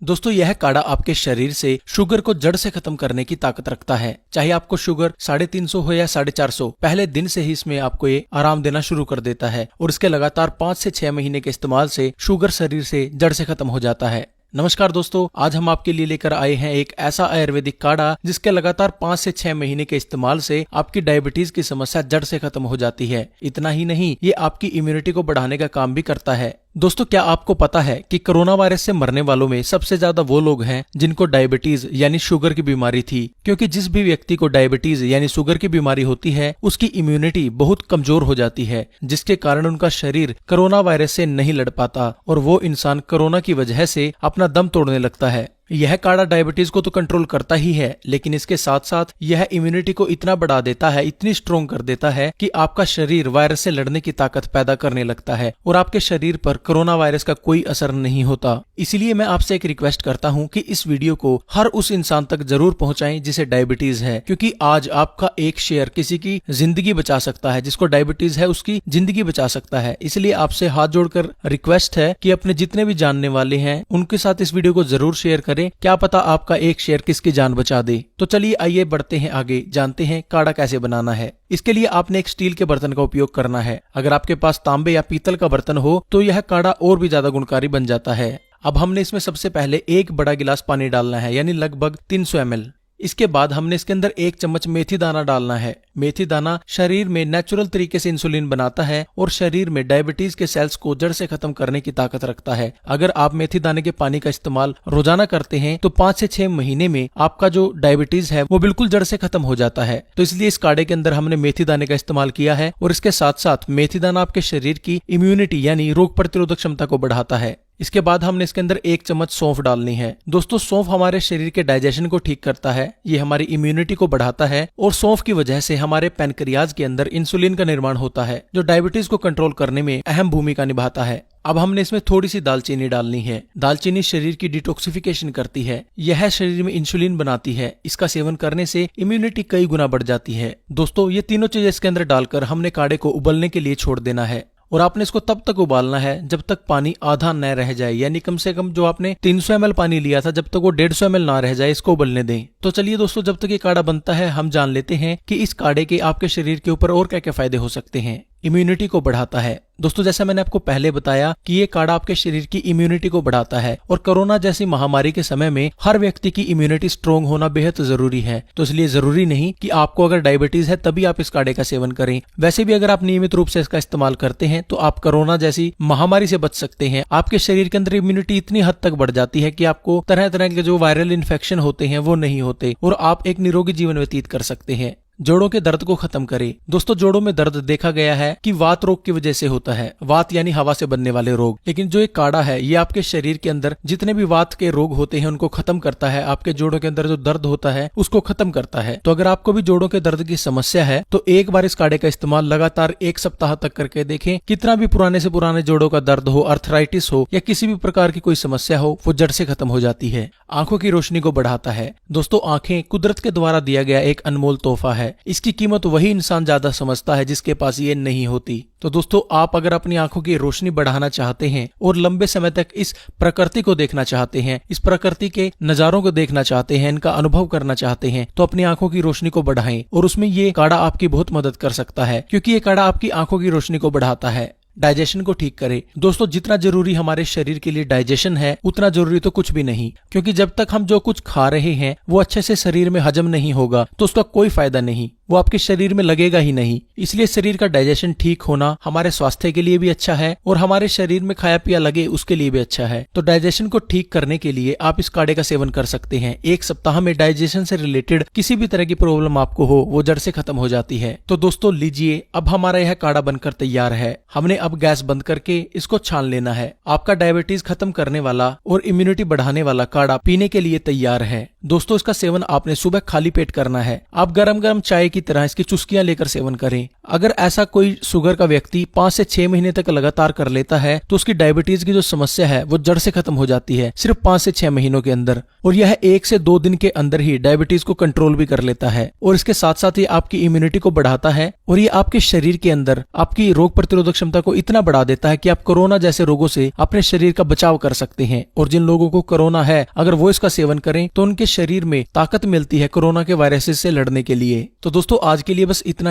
दोस्तों यह काढ़ा आपके शरीर से शुगर को जड़ से खत्म करने की ताकत रखता है। चाहे आपको शुगर 350 हो या 450, पहले दिन से ही इसमें आपको ये आराम देना शुरू कर देता है और इसके लगातार 5 से 6 महीने के इस्तेमाल से शुगर शरीर से जड़ से खत्म हो जाता है। नमस्कार दोस्तों, आज हम आपके लिए लेकर आए हैं एक ऐसा आयुर्वेदिक काढ़ा जिसके लगातार 5 से 6 महीने के इस्तेमाल से आपकी डायबिटीज की समस्या जड़ से खत्म हो जाती है। इतना ही नहीं, ये आपकी इम्यूनिटी को बढ़ाने का काम भी करता है। दोस्तों क्या आपको पता है कि कोरोना वायरस से मरने वालों में सबसे ज्यादा वो लोग हैं जिनको डायबिटीज यानी शुगर की बीमारी थी, क्योंकि जिस भी व्यक्ति को डायबिटीज यानी शुगर की बीमारी होती है उसकी इम्यूनिटी बहुत कमजोर हो जाती है, जिसके कारण उनका शरीर कोरोना वायरस से नहीं लड़ पाता और वो इंसान कोरोना की वजह से अपना दम तोड़ने लगता है। यह काढ़ा डायबिटीज को तो कंट्रोल करता ही है, लेकिन इसके साथ साथ यह इम्यूनिटी को इतना बढ़ा देता है, इतनी स्ट्रोंग कर देता है कि आपका शरीर वायरस से लड़ने की ताकत पैदा करने लगता है और आपके शरीर पर कोरोना वायरस का कोई असर नहीं होता। इसीलिए मैं आपसे एक रिक्वेस्ट करता हूं कि इस वीडियो को हर उस इंसान तक जरूर पहुंचाएं जिसे डायबिटीज है, क्योंकि आज आपका एक शेयर किसी की जिंदगी बचा सकता है। जिसको डायबिटीज है उसकी जिंदगी बचा सकता है। इसलिए आपसे हाथ जोड़कर रिक्वेस्ट है कि अपने जितने भी जानने वाले हैं उनके साथ इस वीडियो को जरूर शेयर करें। क्या पता आपका एक शेयर किसकी जान बचा दे। तो चलिए आइए बढ़ते हैं आगे, जानते हैं काढ़ा कैसे बनाना है। इसके लिए आपने एक स्टील के बर्तन का उपयोग करना है। अगर आपके पास तांबे या पीतल का बर्तन हो तो यह काढ़ा और भी ज्यादा गुणकारी बन जाता है। अब हमने इसमें सबसे पहले 1 बड़ा गिलास पानी डालना है, यानी लगभग 300 ml। इसके बाद हमने इसके अंदर 1 चम्मच मेथी दाना डालना है। मेथी दाना शरीर में नेचुरल तरीके से इंसुलिन बनाता है और शरीर में डायबिटीज के सेल्स को जड़ से खत्म करने की ताकत रखता है। अगर आप मेथी दाने के पानी का इस्तेमाल रोजाना करते हैं तो 5 से 6 महीने में आपका जो डायबिटीज है वो बिल्कुल जड़ से खत्म हो जाता है। तो इसलिए इस काढ़े के अंदर हमने मेथी दाने का इस्तेमाल किया है और इसके साथ साथ मेथी दाना आपके शरीर की इम्यूनिटी यानी रोग प्रतिरोधक क्षमता को बढ़ाता है। इसके बाद हमने इसके अंदर 1 चम्मच सौंफ डालनी है। दोस्तों सौंफ हमारे शरीर के डाइजेशन को ठीक करता है, ये हमारी इम्यूनिटी को बढ़ाता है और सौंफ की वजह से हमारे पैनक्रियाज के अंदर इंसुलिन का निर्माण होता है जो डायबिटीज को कंट्रोल करने में अहम भूमिका निभाता है। अब हमने इसमें थोड़ी सी दालचीनी डालनी है। दालचीनी शरीर की डिटॉक्सिफिकेशन करती है, यह शरीर में इंसुलिन बनाती है। इसका सेवन करने से इम्यूनिटी कई गुना बढ़ जाती है। दोस्तों ये तीनों चीजें इसके अंदर डालकर हमने काढ़े को उबलने के लिए छोड़ देना है और आपने इसको तब तक उबालना है जब तक पानी आधा न रह जाए, यानी कम से कम जो आपने 300 ml पानी लिया था जब तक वो 150 ml ना रह जाए, इसको उबलने दें। तो चलिए दोस्तों, जब तक ये काढ़ा बनता है हम जान लेते हैं कि इस काढ़े के आपके शरीर के ऊपर और क्या क्या फायदे हो सकते हैं। इम्यूनिटी को बढ़ाता है। दोस्तों जैसा मैंने आपको पहले बताया कि ये काढ़ा आपके शरीर की इम्यूनिटी को बढ़ाता है और कोरोना जैसी महामारी के समय में हर व्यक्ति की इम्यूनिटी स्ट्रोंग होना बेहद जरूरी है। तो इसलिए जरूरी नहीं कि आपको अगर डायबिटीज है तभी आप इस काढ़े का सेवन करें। वैसे भी अगर आप नियमित रूप से इसका इस्तेमाल करते हैं तो आप कोरोना जैसी महामारी से बच सकते हैं। आपके शरीर के अंदर इम्यूनिटी इतनी हद तक बढ़ जाती है कि आपको तरह तरह के जो वायरल इन्फेक्शन होते हैं वो नहीं होते और आप एक निरोगी जीवन व्यतीत कर सकते हैं। जोड़ों के दर्द को खत्म करे। दोस्तों जोड़ों में दर्द देखा गया है कि वात रोग की वजह से होता है, वात यानी हवा से बनने वाले रोग। लेकिन जो एक काढ़ा है ये आपके शरीर के अंदर जितने भी वात के रोग होते हैं उनको खत्म करता है। आपके जोड़ों के अंदर जो दर्द होता है उसको खत्म करता है। तो अगर आपको भी जोड़ों के दर्द की समस्या है तो एक बार इस काढ़े का इस्तेमाल लगातार 1 सप्ताह तक करके देखें। कितना भी पुराने से पुराने जोड़ों का दर्द हो, अर्थराइटिस हो या किसी भी प्रकार की कोई समस्या हो, वो जड़ से खत्म हो जाती है। आंखों की रोशनी को बढ़ाता है। दोस्तों आंखें कुदरत के द्वारा दिया गया एक अनमोल तोहफा है। इसकी कीमत वही इंसान ज्यादा समझता है जिसके पास ये नहीं होती। तो दोस्तों आप अगर अपनी आंखों की रोशनी बढ़ाना चाहते हैं और लंबे समय तक इस प्रकृति को देखना चाहते हैं, इस प्रकृति के नजारों को देखना चाहते हैं, इनका अनुभव करना चाहते हैं, तो अपनी आंखों की रोशनी को बढ़ाएं और उसमें ये काढ़ा आपकी बहुत मदद कर सकता है, क्योंकि ये काढ़ा आपकी आंखों की रोशनी को बढ़ाता है। डाइजेशन को ठीक करे। दोस्तों जितना जरूरी हमारे शरीर के लिए डाइजेशन है उतना जरूरी तो कुछ भी नहीं, क्योंकि जब तक हम जो कुछ खा रहे हैं वो अच्छे से शरीर में हजम नहीं होगा तो उसका कोई फायदा नहीं, वो आपके शरीर में लगेगा ही नहीं। इसलिए शरीर का डाइजेशन ठीक होना हमारे स्वास्थ्य के लिए भी अच्छा है और हमारे शरीर में खाया पिया लगे उसके लिए भी अच्छा है। तो डाइजेशन को ठीक करने के लिए आप इस काढ़े का सेवन कर सकते हैं। 1 सप्ताह में डाइजेशन से रिलेटेड किसी भी तरह की प्रॉब्लम आपको हो वो जड़ से खत्म हो जाती है। तो दोस्तों लीजिए, अब हमारा यह काढ़ा बनकर तैयार है। हमने अब गैस बंद करके इसको छान लेना है। आपका डायबिटीज खत्म करने वाला और इम्यूनिटी बढ़ाने वाला काढ़ा पीने के लिए तैयार है। दोस्तों इसका सेवन आपने सुबह खाली पेट करना है। आप गरम गरम चाय की की तरह इसकी चुस्कियां लेकर सेवन करें। अगर ऐसा कोई शुगर का व्यक्ति 5 से 6 महीने तक लगातार कर लेता है तो उसकी डायबिटीज की जो समस्या है वो जड़ से खत्म हो जाती है सिर्फ 5 से 6 महीनों के अंदर। और यह 1 से 2 दिन के अंदर ही डायबिटीज को कंट्रोल भी कर लेता है और इसके साथ साथ ही आपकी इम्यूनिटी को बढ़ाता है और ये आपके शरीर के अंदर आपकी रोग प्रतिरोधक क्षमता को इतना बढ़ा देता है कि आप कोरोना जैसे रोगों से अपने शरीर का बचाव कर सकते हैं। और जिन लोगों को कोरोना है अगर वो इसका सेवन करें तो उनके शरीर में ताकत मिलती है कोरोना के वायरसेस से लड़ने के लिए। तो दोस्तों आज के लिए बस इतना